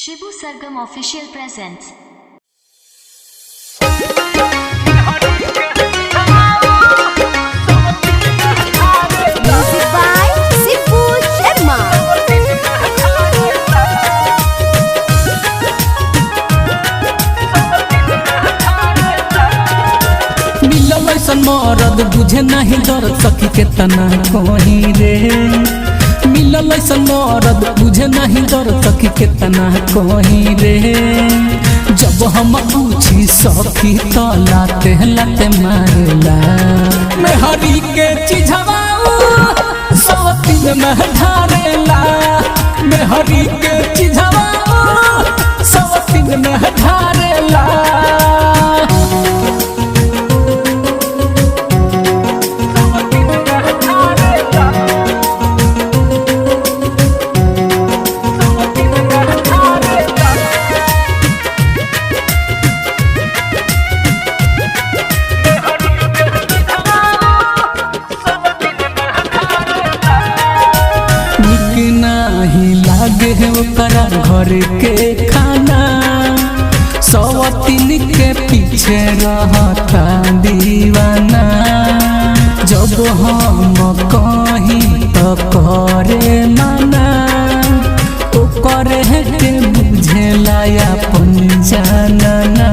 Shibu Sargam Official presents. Music by Sipu Sharma. मिलल ऐसन मरद बुझे नहीं दर्द सखी के तना कहीं रे। मिलल ऐसन मरद बुझे नहीं दर्द सखी के तना कहीं रे। जब हम पूछी सखी तो लाते लाते मारेला। मैं हरी के चिझवा सब दिन में ढारेला। मैं हरी के चिझवा सब दिन में ढारेला। नहीं लागे है ओकरा घर के खाना। सवतीन के पीछे रहता दीवाना। जब हम कहीं तो करे माना। ओकरे के बुझेला अपन जानना।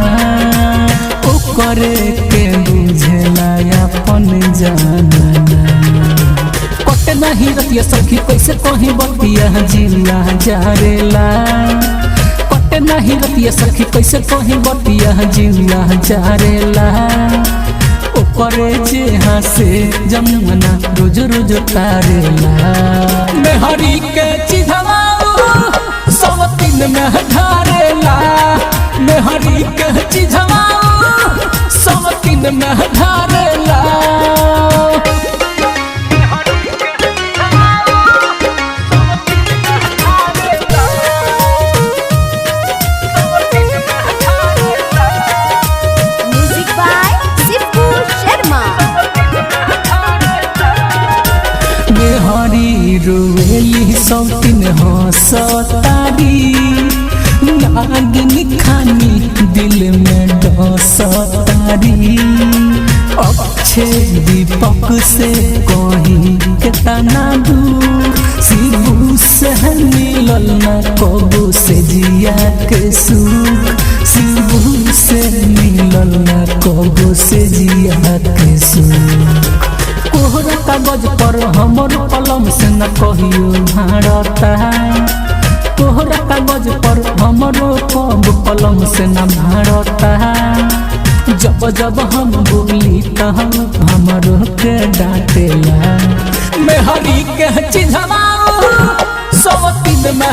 ओकरे के बुझेला अपन जानना। नहीं रतिया सखी कैसे कहीं बतिया जिला जारेला। कटे नहीं रतिया सखी कैसे कहीं बतिया जिला जारेला। ओकरे जे हंसे जमुना रोज रोज तारेला। मैं हरी के चिझवा सब दिन में ढारेला। मैं हरी के चिझवा सब दिन में ढारेला। रोवेली सौतीन हंसतारी। नागिन खानी दिल में डसतारी। अच्छे दीपक से कहीं के तना दूर। शिबू से मिलल न कबू से जिया के सुख। शिबू से मिलल न कबू से जिया के सुख। कोहरा कागज पर हमर कलम से न कहियो भारता। कोहरा कागज पर हमर कलम से न भारता। जब जब हम बोली तो हमरो के डांटेला। मैं हरी के चिझवा सब दिन में